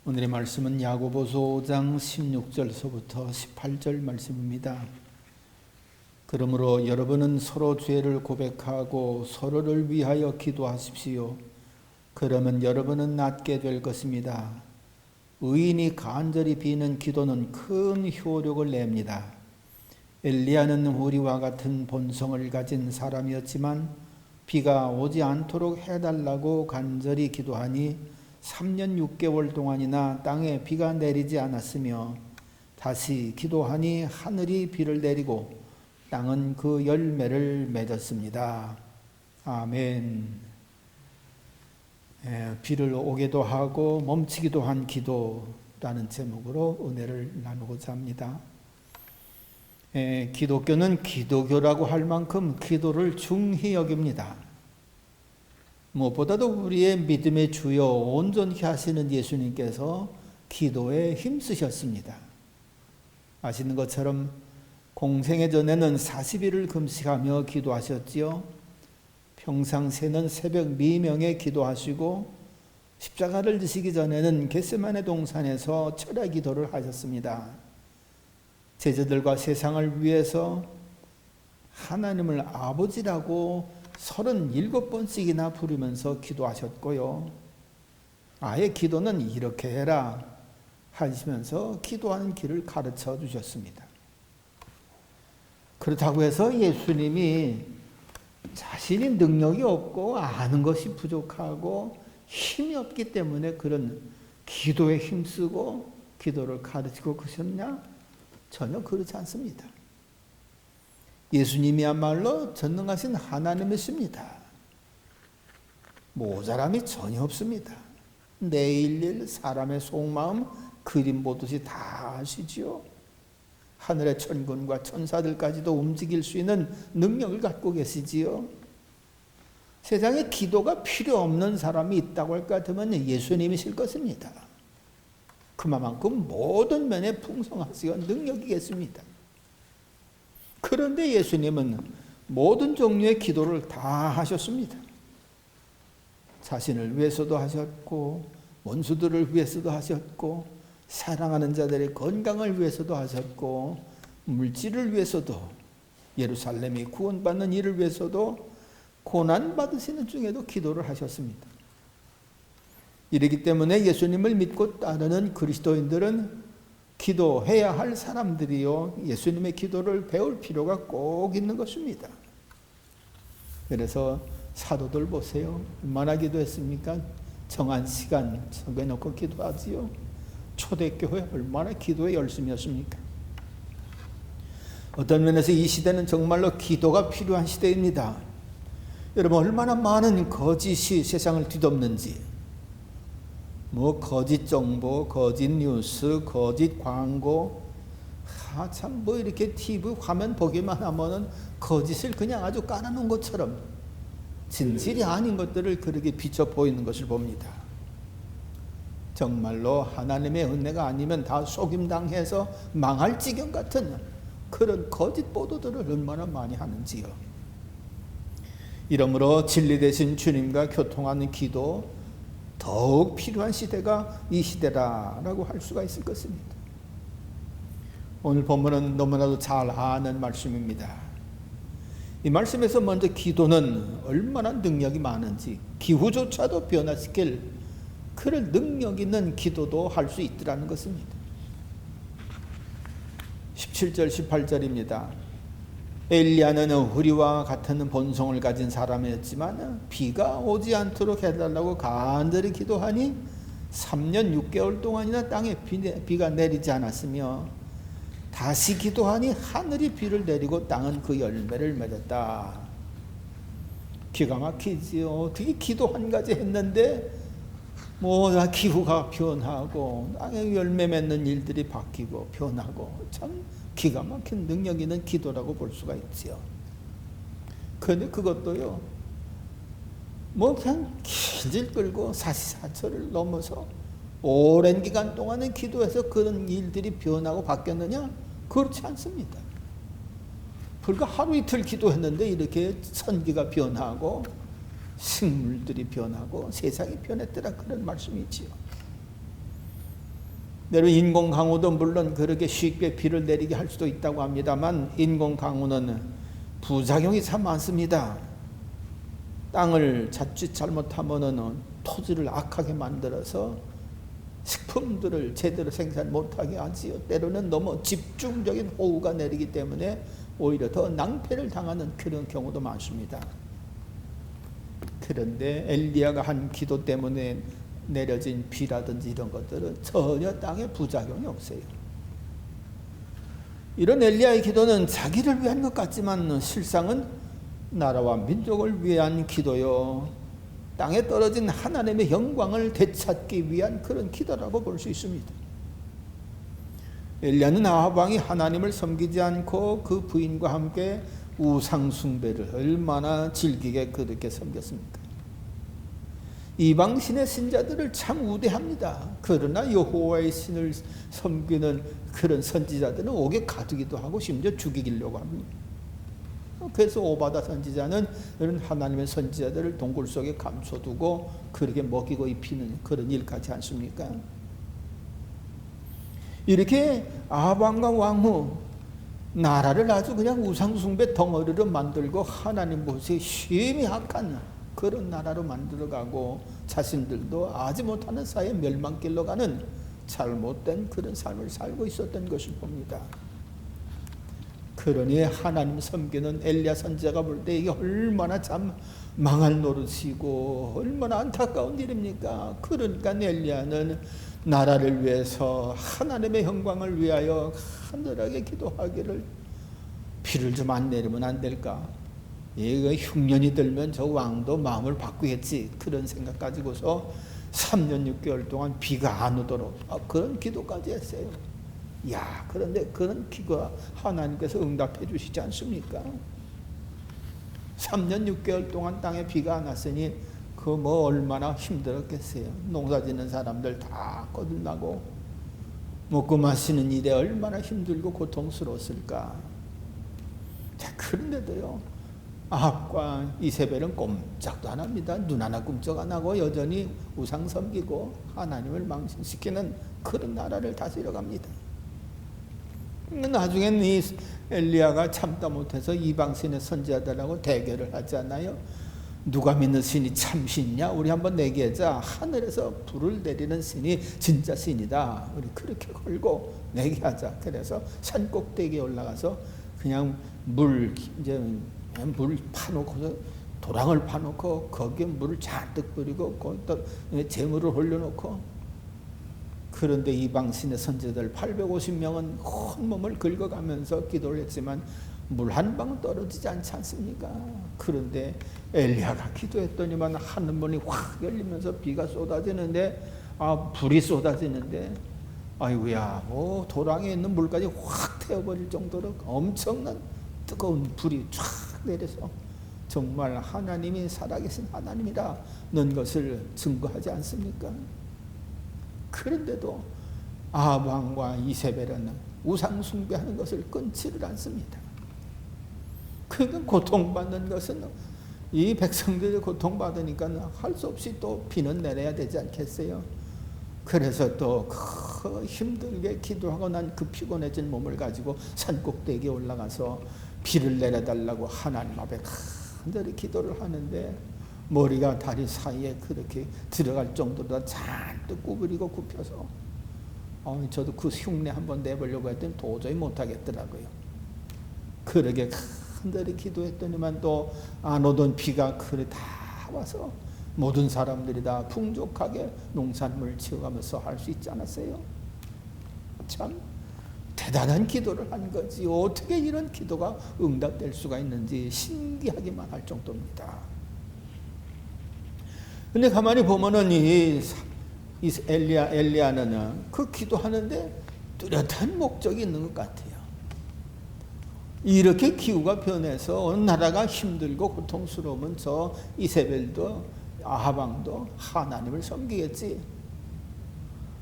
오늘의 말씀은 야고보서 5장 16절서부터 18절 말씀입니다. 그러므로 여러분은 서로 죄를 고백하고 서로를 위하여 기도하십시오. 그러면 여러분은 낫게 될 것입니다. 의인이 간절히 비는 기도는 큰 효력을 냅니다. 엘리야는 우리와 같은 본성을 가진 사람이었지만 비가 오지 않도록 해달라고 간절히 기도하니 3년 6개월 동안이나 땅에 비가 내리지 않았으며 다시 기도하니 하늘이 비를 내리고 땅은 그 열매를 맺었습니다. 아멘. 비를 오게도 하고 멈추기도 한 기도라는 제목으로 은혜를 나누고자 합니다. 기독교는 기도교라고 할 만큼 기도를 중히 여깁니다. 무엇보다도 우리의 믿음의 주요 온전히 하시는 예수님께서 기도에 힘쓰셨습니다. 아시는 것처럼 공생애 전에는 40일을 금식하며 기도하셨지요. 평상시에는 새벽 미명에 기도하시고 십자가를 지시기 전에는 겟세마네 동산에서 철야 기도를 하셨습니다. 제자들과 세상을 위해서 하나님을 아버지라고 37번씩이나 부르면서 기도하셨고요. 아예 기도는 이렇게 해라 하시면서 기도하는 길을 가르쳐 주셨습니다. 그렇다고 해서 예수님이 자신이 능력이 없고 아는 것이 부족하고 힘이 없기 때문에 그런 기도에 힘쓰고 기도를 가르치고 그러셨냐? 전혀 그렇지 않습니다. 예수님이야말로 전능하신 하나님이십니다. 모자람이 전혀 없습니다. 내일 일 사람의 속마음 그림 보듯이 다 아시지요. 하늘의 천군과 천사들까지도 움직일 수 있는 능력을 갖고 계시지요. 세상에 기도가 필요 없는 사람이 있다고 할 것 같으면 예수님이실 것입니다. 그만큼 모든 면에 풍성하시고 능력이 계십니다. 그런데 예수님은 모든 종류의 기도를 다 하셨습니다. 자신을 위해서도 하셨고 원수들을 위해서도 하셨고 사랑하는 자들의 건강을 위해서도 하셨고 물질을 위해서도 예루살렘이 구원받는 일을 위해서도 고난받으시는 중에도 기도를 하셨습니다. 이러기 때문에 예수님을 믿고 따르는 그리스도인들은 기도해야 할 사람들이요, 예수님의 기도를 배울 필요가 꼭 있는 것입니다. 그래서 사도들 보세요. 얼마나 기도했습니까? 정한 시간 정해놓고 기도하지요. 초대교회 얼마나 기도에 열심이었습니까? 어떤 면에서 이 시대는 정말로 기도가 필요한 시대입니다. 여러분, 얼마나 많은 거짓이 세상을 뒤덮는지, 거짓 정보, 거짓 뉴스, 거짓 광고, 참 이렇게 TV 화면 보기만 하면은 거짓을 그냥 아주 깔아놓은 것처럼 진실이 아닌 것들을 그렇게 비춰 보이는 것을 봅니다. 정말로 하나님의 은혜가 아니면 다 속임당해서 망할 지경 같은 그런 거짓 보도들을 얼마나 많이 하는지요. 이러므로 진리 되신 주님과 교통하는 기도, 더욱 필요한 시대가 이 시대라고 할 수가 있을 것입니다. 오늘 본문은 너무나도 잘 아는 말씀입니다. 이 말씀에서 먼저 기도는 얼마나 능력이 많은지, 기후조차도 변화시킬 그런 능력 있는 기도도 할 수 있더라는 것입니다. 17절 18절입니다. 엘리야는 우리와 같은 본성을 가진 사람이었지만 비가 오지 않도록 해달라고 간절히 기도하니 3년 6개월 동안이나 땅에 비가 내리지 않았으며 다시 기도하니 하늘이 비를 내리고 땅은 그 열매를 맺었다. 기가 막히지요. 어떻게 기도 한 가지 했는데 기후가 변하고 땅에 열매 맺는 일들이 바뀌고 변하고 참 기가 막힌 능력 있는 기도라고 볼 수가 있지요. 그런데 그것도요, 그냥 길질 끌고 사시사철을 넘어서 오랜 기간 동안은 기도해서 그런 일들이 변하고 바뀌었느냐? 그렇지 않습니다. 불과 하루 이틀 기도했는데 이렇게 선기가 변하고 식물들이 변하고 세상이 변했더라, 그런 말씀이지요. 여러분, 인공 강우도 물론 그렇게 쉽게 비를 내리게 할 수도 있다고 합니다만, 인공 강우는 부작용이 참 많습니다. 땅을 자칫 잘못하면은 토지를 악하게 만들어서 식품들을 제대로 생산 못하게 하지요. 때로는 너무 집중적인 호우가 내리기 때문에 오히려 더 낭패를 당하는 그런 경우도 많습니다. 그런데 엘리야가 한 기도 때문에 내려진 비라든지 이런 것들은 전혀 땅에 부작용이 없어요. 이런 엘리야의 기도는 자기를 위한 것 같지만 실상은 나라와 민족을 위한 기도요, 땅에 떨어진 하나님의 영광을 되찾기 위한 그런 기도라고 볼 수 있습니다. 엘리야는 아합 왕이 하나님을 섬기지 않고 그 부인과 함께 우상 숭배를 얼마나 즐기게 그렇게 섬겼습니까? 이방신의 신자들을 참 우대합니다. 그러나 여호와의 신을 섬기는 그런 선지자들은 옥에 가두기도 하고 심지어 죽이려고 합니다. 그래서 오바다 선지자는 이런 하나님의 선지자들을 동굴 속에 감춰두고 그렇게 먹이고 입히는 그런 일까지 않습니까? 이렇게 아합 왕과 왕후 나라를 아주 그냥 우상숭배 덩어리로 만들고 하나님 보시기에 심히 악한 그런 나라로 만들어가고 자신들도 아지 못하는 사이에 멸망길로 가는 잘못된 그런 삶을 살고 있었던 것을 봅니다. 그러니 하나님 섬기는 엘리야 선지자가 볼 때 이게 얼마나 참 망할 노릇이고 얼마나 안타까운 일입니까? 그러니까 엘리야는 나라를 위해서 하나님의 영광을 위하여 간절하게 기도하기를, 비를 좀 안 내리면 안 될까? 이거 흉년이 들면 저 왕도 마음을 바꾸겠지, 그런 생각 가지고서 3년 6개월 동안 비가 안 오도록 그런 기도까지 했어요. 야, 그런데 그런 기도가 하나님께서 응답해 주시지 않습니까? 3년 6개월 동안 땅에 비가 안 왔으니 그 뭐 얼마나 힘들었겠어요. 농사 짓는 사람들 다 거듭나고 먹고 마시는 일에 얼마나 힘들고 고통스러웠을까. 자, 그런데도요, 아합과 이세벨은 꼼짝도 안 합니다. 눈 하나 꿈쩍 안 하고 여전히 우상 섬기고 하나님을 망신시키는 그런 나라를 다스려 갑니다. 나중엔 이 엘리야가 참다 못해서 이방신의 선지자들하고 대결을 하지 않나요? 누가 믿는 신이 참 신이냐? 우리 한번 내기하자. 하늘에서 불을 내리는 신이 진짜 신이다. 우리 그렇게 걸고 내기하자. 그래서 산 꼭대기에 올라가서 그냥 물 파놓고서 도랑을 파놓고 거기에 물을 잔뜩 뿌리고 거기다 재물을 올려놓고, 그런데 이방신의 선지자들 850명은 온몸을 긁어가면서 기도를 했지만 물 한 방울 떨어지지 않지 않습니까? 그런데 엘리야가 기도했더니만 하늘문이 확 열리면서 비가 쏟아지는데, 불이 쏟아지는데, 아이고야, 뭐 도랑에 있는 물까지 확 태워버릴 정도로 엄청난 뜨거운 불이 쫙 내려서 정말 하나님이 살아계신 하나님이라는 것을 증거하지 않습니까? 그런데도 아합 왕과 이세벨은 우상 숭배하는 것을 끊지를 않습니다. 그러니까 고통받는 것은 이 백성들이 고통받으니까 할 수 없이 또 비는 내려야 되지 않겠어요? 그래서 또 그 힘들게 기도하고 난 그 피곤해진 몸을 가지고 산꼭대기에 올라가서 비를 내려달라고 하나님 앞에 간절히 기도를 하는데, 머리가 다리 사이에 그렇게 들어갈 정도로 잔뜩 구부리고 굽혀서 저도 그 흉내 한번 내보려고 했더니 도저히 못하겠더라고요. 그러게 간절히 기도했더니만 또 안 오던 비가 그래 다 와서 모든 사람들이 다 풍족하게 농산물 지어가면서 할 수 있지 않았어요? 참 대단한 기도를 한 거지. 어떻게 이런 기도가 응답될 수가 있는지 신기하기만 할 정도입니다. 근데 가만히 보면은 이 엘리야는 그 기도하는데 뚜렷한 목적이 있는 것 같아요. 이렇게 기후가 변해서 어느 나라가 힘들고 고통스러우면 저 이세벨도 아합 왕도 하나님을 섬기겠지.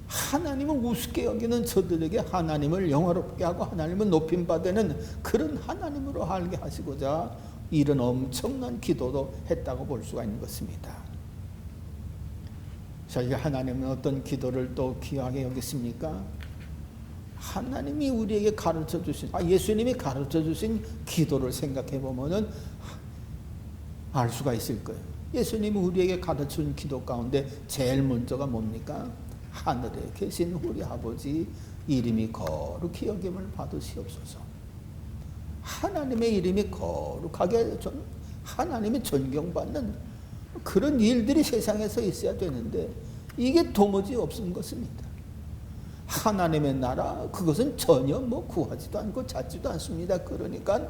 하나님을 우습게 여기는 저들에게 하나님을 영화롭게 하고 하나님을 높임받는 그런 하나님으로 알게 하시고자 이런 엄청난 기도도 했다고 볼 수가 있는 것입니다. 저희가 하나님은 어떤 기도를 또 귀하게 여겼습니까? 하나님이 우리에게 가르쳐 주신, 예수님이 가르쳐 주신 기도를 생각해 보면은 알 수가 있을 거예요. 예수님이 우리에게 가르쳐 준 기도 가운데 제일 먼저가 뭡니까? 하늘에 계신 우리 아버지 이름이 거룩히 여김을 받으시옵소서. 하나님의 이름이 거룩하게 하나님이 존경받는 그런 일들이 세상에서 있어야 되는데 이게 도무지 없은 것입니다. 하나님의 나라, 그것은 전혀 구하지도 않고 찾지도 않습니다. 그러니까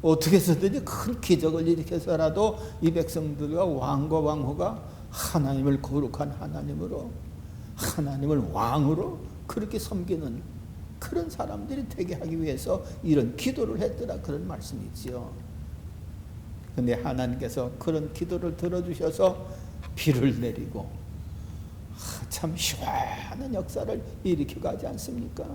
어떻게 해서든지 큰 기적을 일으켜서라도 이 백성들과 왕과 왕후가 하나님을 거룩한 하나님으로, 하나님을 왕으로 그렇게 섬기는 그런 사람들이 되게 하기 위해서 이런 기도를 했더라, 그런 말씀이지요. 근데 하나님께서 그런 기도를 들어주셔서 비를 내리고 참 시원한 역사를 일으켜 가지 않습니까?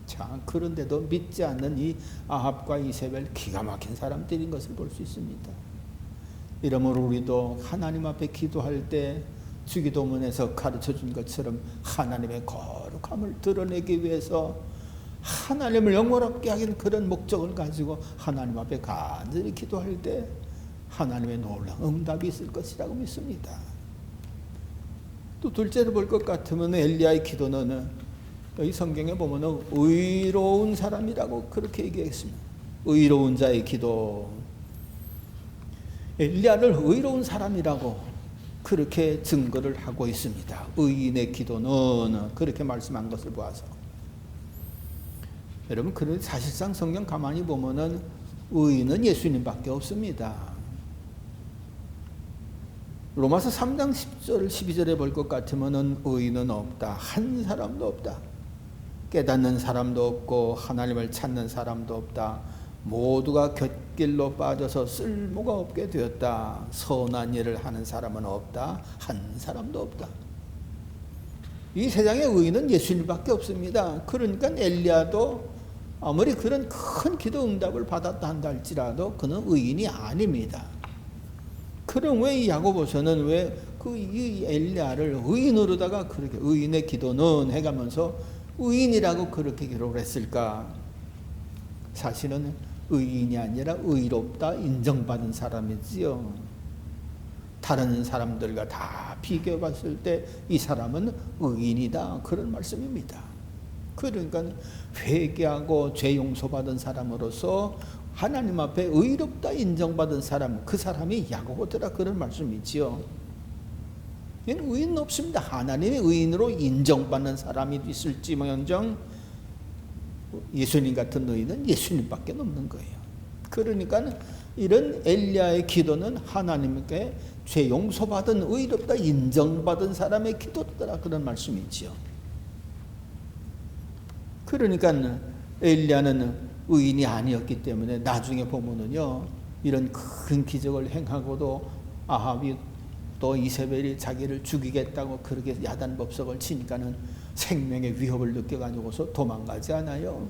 자, 그런데도 믿지 않는 이 아합과 이세벨, 기가 막힌 사람들인 것을 볼 수 있습니다. 이러므로 우리도 하나님 앞에 기도할 때 주기도문에서 가르쳐 준 것처럼 하나님의 거룩함을 드러내기 위해서 하나님을 영원롭게 하기는 그런 목적을 가지고 하나님 앞에 간절히 기도할 때 하나님의 놀라운 응답이 있을 것이라고 믿습니다. 또 둘째로 볼 것 같으면 엘리야의 기도는 이 성경에 보면 의로운 사람이라고 그렇게 얘기했습니다. 의로운 자의 기도. 엘리야를 의로운 사람이라고 그렇게 증거를 하고 있습니다. 의인의 기도는 그렇게 말씀한 것을 보아서. 여러분, 그런데 사실상 성경 가만히 보면은 의인은 예수님밖에 없습니다. 로마서 3장 10절 12절에 볼 것 같으면은 의인은 없다. 한 사람도 없다. 깨닫는 사람도 없고 하나님을 찾는 사람도 없다. 모두가 곁길로 빠져서 쓸모가 없게 되었다. 선한 일을 하는 사람은 없다. 한 사람도 없다. 이 세상에 의인은 예수님밖에 없습니다. 그러니까 엘리야도 아무리 그런 큰 기도 응답을 받았다 한다 할지라도 그는 의인이 아닙니다. 그럼 왜 이 야고보서는 왜 이 엘리야를 의인으로다가 그렇게 의인의 기도는 해가면서 의인이라고 그렇게 기록을 했을까? 사실은 의인이 아니라 의롭다 인정받은 사람이지요. 다른 사람들과 다 비교해 봤을 때 이 사람은 의인이다, 그런 말씀입니다. 그러니까 회개하고 죄 용서받은 사람으로서 하나님 앞에 의롭다 인정받은 사람, 그 사람이 야고보더라, 그런 말씀이지요. 의인 없습니다. 하나님의 의인으로 인정받는 사람이 있을지언정 예수님 같은 의인은 예수님밖에 없는 거예요. 그러니까 이런 엘리야의 기도는 하나님께 죄 용서받은 의롭다 인정받은 사람의 기도더라, 그런 말씀이지요. 그러니까 엘리야는 의인이 아니었기 때문에 나중에 보면은요, 이런 큰 기적을 행하고도 아합이 또 이세벨이 자기를 죽이겠다고 그렇게 야단법석을 치니까는 생명의 위협을 느껴가지고서 도망가지 않아요.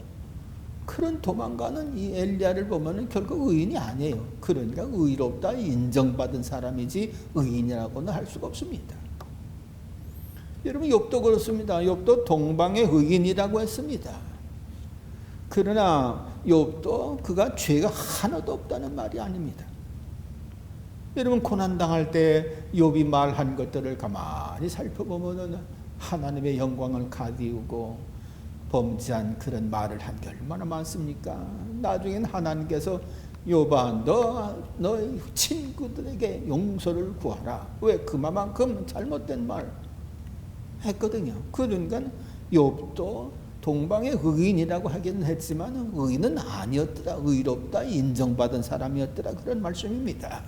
그런 도망가는 이 엘리야를 보면은 결국 의인이 아니에요. 그러니까 의롭다 인정받은 사람이지 의인이라고는 할 수가 없습니다. 여러분, 욥도 그렇습니다. 욥도 동방의 의인이라고 했습니다. 그러나 욥도 그가 죄가 하나도 없다는 말이 아닙니다. 여러분, 고난당할 때 욥이 말한 것들을 가만히 살펴보면은 하나님의 영광을 가디우고 범죄한 그런 말을 한 게 얼마나 많습니까? 나중엔 하나님께서 욥아, 너 친구들에게 용서를 구하라. 왜? 그만큼 잘못된 말 했거든요. 그러니까 욥도 동방의 의인이라고 하기는 했지만 의인은 아니었더라. 의롭다 인정받은 사람이었더라, 그런 말씀입니다.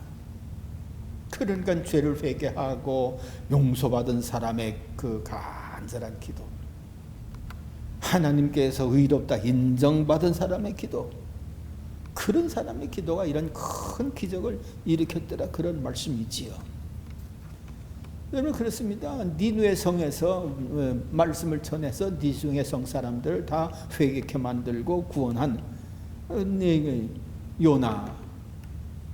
그러니까 죄를 회개하고 용서받은 사람의 그 간절한 기도, 하나님께서 의롭다 인정받은 사람의 기도, 그런 사람의 기도가 이런 큰 기적을 일으켰더라, 그런 말씀이지요. 여러분, 그렇습니다. 니느웨 성에서 말씀을 전해서 니느웨 성 사람들을 다 회개케 만들고 구원한 요나.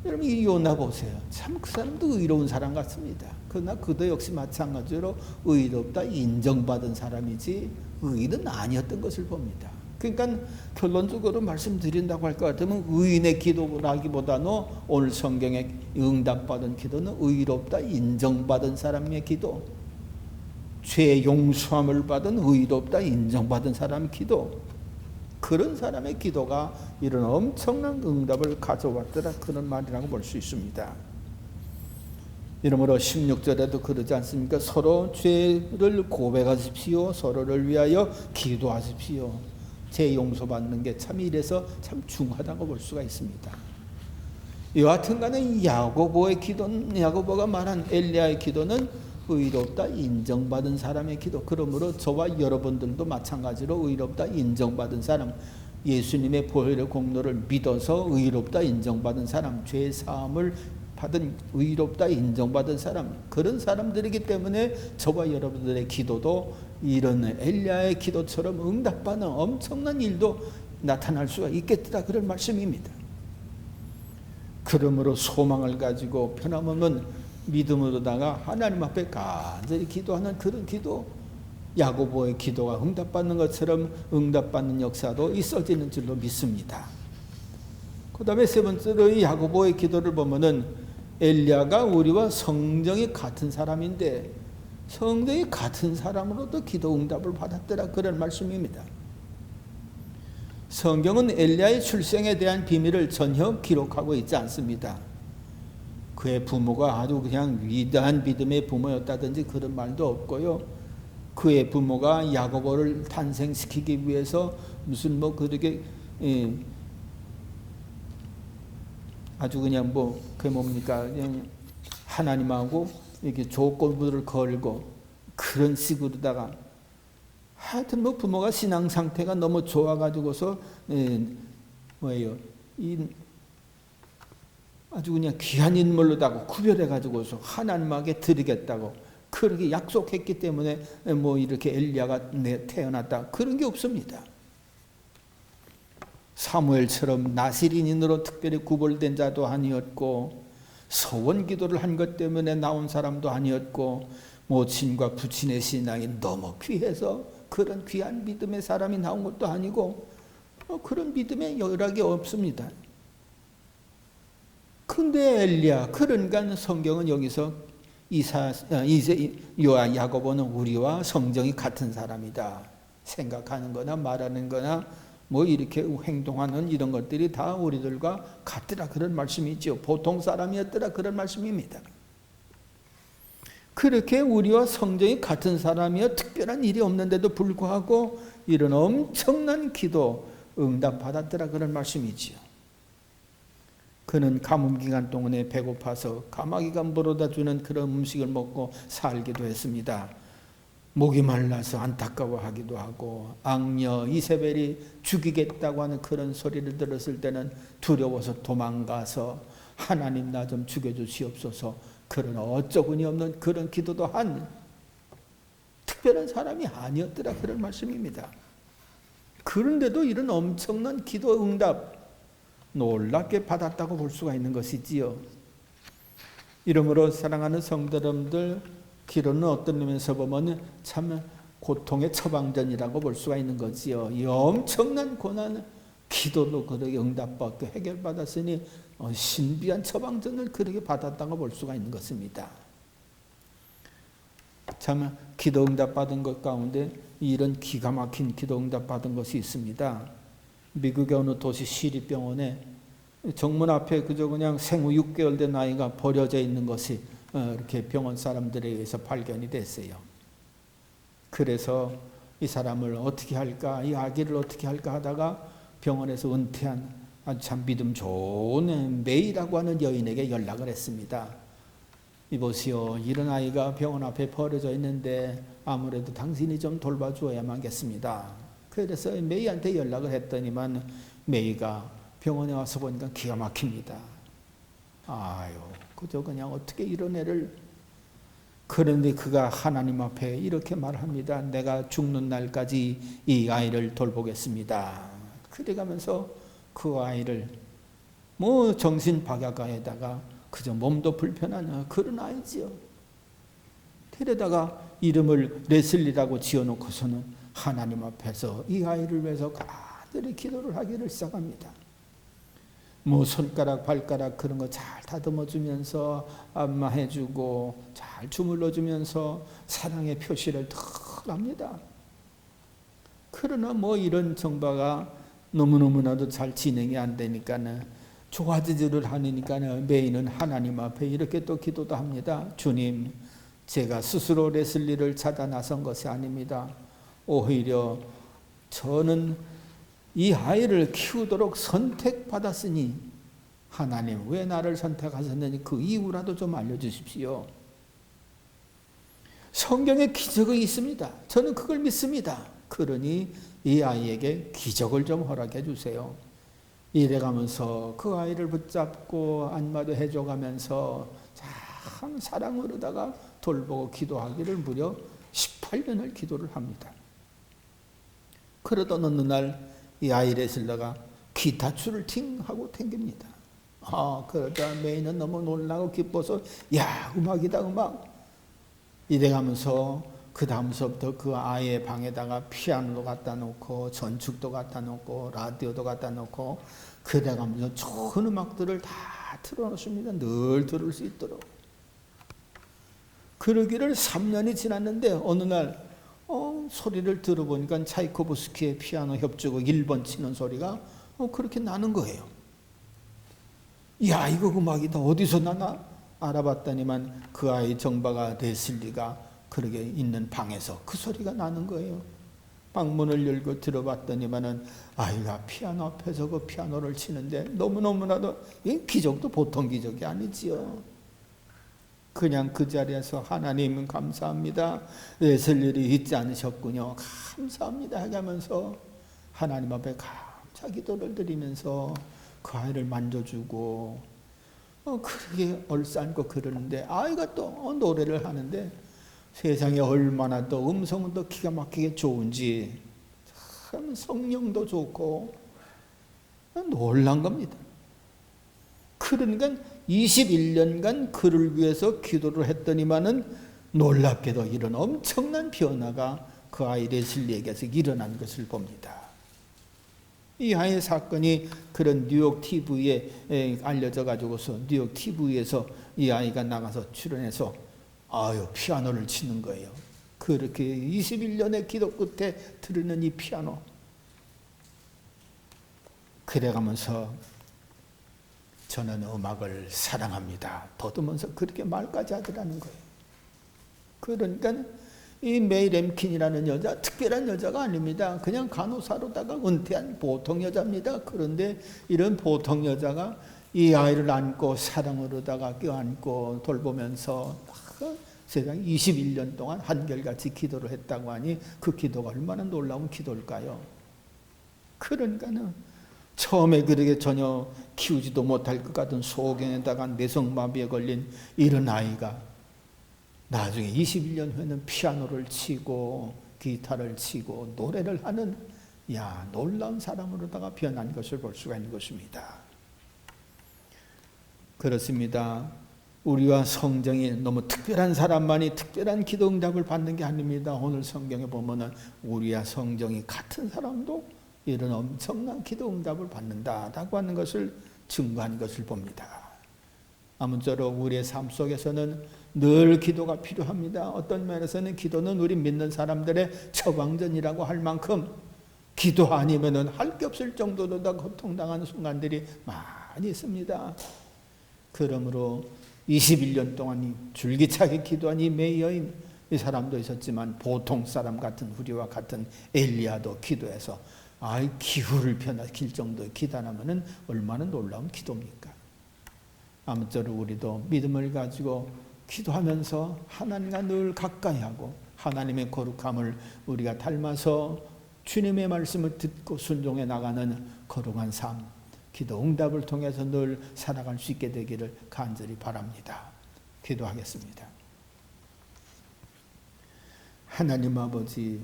여러분 이 요나 보세요. 참 그 사람도 의로운 사람 같습니다. 그러나 그도 역시 마찬가지로 의롭다 인정받은 사람이지 의인은 아니었던 것을 봅니다. 그러니까 결론적으로 말씀드린다고 할 것 같으면 의인의 기도라기보다는 오늘 성경에 응답받은 기도는 의롭다 인정받은 사람의 기도, 죄 용서함을 받은 의롭다 인정받은 사람의 기도, 그런 사람의 기도가 이런 엄청난 응답을 가져왔더라, 그런 말이라고 볼 수 있습니다. 이러므로 16절에도 그러지 않습니까? 서로 죄를 고백하십시오. 서로를 위하여 기도하십시오. 죄 용서받는 게 참 이래서 참 중하다고 볼 수가 있습니다. 여하튼 간에 야고보의 기도는, 야고보가 말한 엘리야의 기도는 의롭다 인정받은 사람의 기도. 그러므로 저와 여러분들도 마찬가지로 의롭다 인정받은 사람, 예수님의 보혈의 공로를 믿어서 의롭다 인정받은 사람, 죄 사함을 받은 의롭다 인정받은 사람, 그런 사람들이기 때문에 저와 여러분들의 기도도 이런 엘리야의 기도처럼 응답받는 엄청난 일도 나타날 수가 있겠다, 그런 말씀입니다. 그러므로 소망을 가지고 변함없는 믿음으로다가 하나님 앞에 간절히 기도하는 그런 기도, 야고보의 기도가 응답받는 것처럼 응답받는 역사도 있어지는 줄로 믿습니다. 그 다음에 세 번째로 이 야고보의 기도를 보면은 엘리야가 우리와 성정이 같은 사람인데 성정이 같은 사람으로도 기도 응답을 받았더라, 그런 말씀입니다. 성경은 엘리야의 출생에 대한 비밀을 전혀 기록하고 있지 않습니다. 그의 부모가 아주 그냥 위대한 믿음의 부모였다든지 그런 말도 없고요. 그의 부모가 야고보를 탄생시키기 위해서 무슨 뭐 그렇게 아주 그냥 뭐 그게 뭡니까, 그냥 하나님하고 이렇게 조건부를 걸고 그런 식으로다가 하여튼 뭐 부모가 신앙 상태가 너무 좋아가지고서 뭐예요, 아주 그냥 귀한 인물로다가 구별해가지고서 하나님에게 드리겠다고 그렇게 약속했기 때문에 뭐 이렇게 엘리야가 태어났다, 그런 게 없습니다. 사무엘처럼 나시린인으로 특별히 구별된 자도 아니었고 서원 기도를 한 것 때문에 나온 사람도 아니었고 모친과 부친의 신앙이 너무 귀해서 그런 귀한 믿음의 사람이 나온 것도 아니고 그런 믿음의 여락이 없습니다. 근데 엘리야, 그러니까 성경은 여기서 야고보는 우리와 성정이 같은 사람이다 생각하는 거나 말하는 거나 뭐 이렇게 행동하는 이런 것들이 다 우리들과 같더라, 그런 말씀이죠. 보통 사람이었더라, 그런 말씀입니다. 그렇게 우리와 성정이 같은 사람이여 특별한 일이 없는데도 불구하고 이런 엄청난 기도 응답받았더라, 그런 말씀이지요. 그는 가뭄기간 동안에 배고파서 가마귀가 물어다 주는 그런 음식을 먹고 살기도 했습니다. 목이 말라서 안타까워하기도 하고 악녀 이세벨이 죽이겠다고 하는 그런 소리를 들었을 때는 두려워서 도망가서 하나님 나 좀 죽여주시옵소서, 그런 어처구니 없는 그런 기도도 한 특별한 사람이 아니었더라, 그런 말씀입니다. 그런데도 이런 엄청난 기도 응답 놀랍게 받았다고 볼 수가 있는 것이지요. 이러므로 사랑하는 성도 여러분들, 기도는 어떤 의미에서 보면 참 고통의 처방전이라고 볼 수가 있는 거지요. 이 엄청난 고난, 기도도 그렇게 응답받고 해결받았으니 신비한 처방전을 그렇게 받았다고 볼 수가 있는 것입니다. 참 기도 응답받은 것 가운데 이런 기가 막힌 기도 응답받은 것이 있습니다. 미국의 어느 도시 시립병원에 정문 앞에 그저 그냥 생후 6개월 된 아이가 버려져 있는 것이 이렇게 병원 사람들에 의해서 발견이 됐어요. 그래서 이 사람을 어떻게 할까, 이 아기를 어떻게 할까 하다가 병원에서 은퇴한 아주 참 믿음 좋은 메이라고 하는 여인에게 연락을 했습니다. 이보시오, 이런 아이가 병원 앞에 버려져 있는데 아무래도 당신이 좀 돌봐주어야만겠습니다. 그래서 메이한테 연락을 했더니만 메이가 병원에 와서 보니까 기가 막힙니다. 아유, 그저 그냥 어떻게 이런 애를. 그런데 그가 하나님 앞에 이렇게 말합니다. 내가 죽는 날까지 이 아이를 돌보겠습니다. 그래가면서 그 아이를 뭐 정신박약아에다가 그저 몸도 불편한 그런 아이지요. 데려다가 이름을 레슬리라고 지어놓고서는 하나님 앞에서 이 아이를 위해서 간절히 기도를 하기를 시작합니다. 뭐 손가락 발가락 그런 거 잘 다듬어주면서 안마해주고 잘 주물러주면서 사랑의 표시를 늘 합니다. 그러나 뭐 이런 정바가 너무너무나도 잘 진행이 안 되니까는 좋아지지를 않으니까는 메이는 하나님 앞에 이렇게 또 기도도 합니다. 주님, 제가 스스로 레슬리를 찾아 나선 것이 아닙니다. 오히려 저는 이 아이를 키우도록 선택받았으니 하나님 왜 나를 선택하셨는지 그 이유라도 좀 알려주십시오. 성경에 기적이 있습니다. 저는 그걸 믿습니다. 그러니 이 아이에게 기적을 좀 허락해 주세요. 이래가면서 그 아이를 붙잡고 안마도 해줘가면서 참 사랑으로다가 돌보고 기도하기를 무려 18년을 기도를 합니다. 그러던 어느 날 이 아이 레슬러가 기타줄을 팅 하고 튕깁니다. 그러다 메이는 너무 놀라고 기뻐서 야, 음악이다, 음악. 이래가면서 그 다음서부터 그 아이의 방에다가 피아노도 갖다 놓고 전축도 갖다 놓고 라디오도 갖다 놓고 그래가면서 좋은 음악들을 다 틀어놓습니다. 늘 들을 수 있도록. 그러기를 3년이 지났는데 어느 날 소리를 들어보니까 차이코프스키의 피아노 협주곡 1번 치는 소리가 그렇게 나는 거예요. 야, 이거 음악이다. 어디서 나나? 알아봤더니만 그 아이 정바가 레슬리가 그러게 있는 방에서 그 소리가 나는 거예요. 방문을 열고 들어봤더니만은 아이가 피아노 앞에서 그 피아노를 치는데 너무너무나도 이 기적도 보통 기적이 아니지요. 그냥 그 자리에서 하나님 감사합니다. 레슬리를 잊지 않으셨군요. 감사합니다 하면서 하나님 앞에 감사 기도를 드리면서 그 아이를 만져주고 그렇게 얼싸안고 그러는데 아이가 또 노래를 하는데 세상에 얼마나 또 음성은 또 기가 막히게 좋은지 참 성령도 좋고 놀란 겁니다. 그러니까 21년간 그를 위해서 기도를 했더니만은 놀랍게도 이런 엄청난 변화가 그 아이 레슬리에게서 일어난 것을 봅니다. 이 아이의 사건이 그런 뉴욕 TV에 알려져 가지고서 뉴욕 TV에서 이 아이가 나가서 출연해서 피아노를 치는 거예요. 그렇게 21년의 기도 끝에 들으는 이 피아노. 그래가면서 저는 음악을 사랑합니다. 더듬으면서 그렇게 말까지 하더라는 거예요. 그러니까 이 메이 램킨이라는 여자 특별한 여자가 아닙니다. 그냥 간호사로다가 은퇴한 보통 여자입니다. 그런데 이런 보통 여자가 이 아이를 안고 사랑으로다가 껴안고 돌보면서 세상 21년 동안 한결같이 기도를 했다고 하니 그 기도가 얼마나 놀라운 기도일까요? 그러니까는 처음에 그렇게 전혀 키우지도 못할 것 같은 소견에다가 뇌성마비에 걸린 이런 아이가 나중에 21년 후에는 피아노를 치고 기타를 치고 노래를 하는 놀라운 사람으로다가 변한 것을 볼 수가 있는 것입니다. 그렇습니다. 우리와 성정이 너무 특별한 사람만이 특별한 기도 응답을 받는 게 아닙니다. 오늘 성경에 보면은 우리와 성정이 같은 사람도 이런 엄청난 기도 응답을 받는다라고 하는 것을 증거한 것을 봅니다. 아무쪼록 우리의 삶 속에서는 늘 기도가 필요합니다. 어떤 면에서는 기도는 우리 믿는 사람들의 처방전이라고 할 만큼 기도 아니면은 할 게 없을 정도로 다 고통당하는 순간들이 많이 있습니다. 그러므로 21년 동안 줄기차게 기도한 이 메이 여인, 이 사람도 있었지만 보통 사람 같은 우리와 같은 엘리야도 기도해서 기후를 변화시킬 정도의 기도하면은 얼마나 놀라운 기도입니까? 아무쪼록 우리도 믿음을 가지고 기도하면서 하나님과 늘 가까이 하고 하나님의 거룩함을 우리가 닮아서 주님의 말씀을 듣고 순종해 나가는 거룩한 삶, 기도 응답을 통해서 늘 살아갈 수 있게 되기를 간절히 바랍니다. 기도하겠습니다. 하나님 아버지,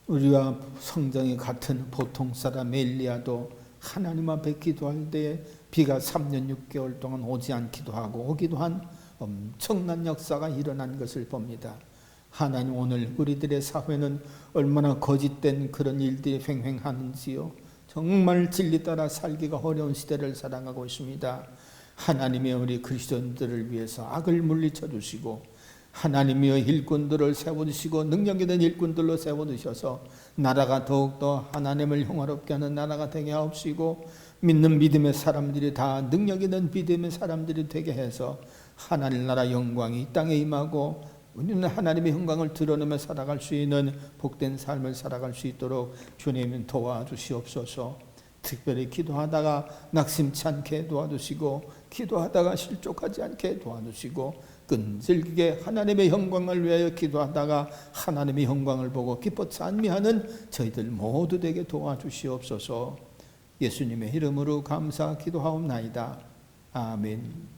우리와 성정이 같은 보통 사람 엘리야도 하나님 앞에 기도할 때에 비가 3년 6개월 동안 오지 않기도 하고 오기도 한 엄청난 역사가 일어난 것을 봅니다. 하나님, 오늘 우리들의 사회는 얼마나 거짓된 그런 일들이 횡행하는지요. 정말 진리 따라 살기가 어려운 시대를 살아가고 있습니다. 하나님이 우리 그리스도인들을 위해서 악을 물리쳐 주시고 하나님이여 일꾼들을 세워주시고 능력 있는 일꾼들로 세워주셔서 나라가 더욱더 하나님을 영화롭게 하는 나라가 되게 하옵시고 믿는 믿음의 사람들이 다 능력 있는 믿음의 사람들이 되게 해서 하나님 나라 영광이 이 땅에 임하고 우리는 하나님의 영광을 드러내며 살아갈 수 있는 복된 삶을 살아갈 수 있도록 주님 도와주시옵소서. 특별히 기도하다가 낙심치 않게 도와주시고 기도하다가 실족하지 않게 도와주시고 끈질기게 하나님의 영광을 위하여 기도하다가 하나님의 영광을 보고 기뻐 찬미하는 저희들 모두 되게 도와주시옵소서. 예수님의 이름으로 감사 기도하옵나이다. 아멘.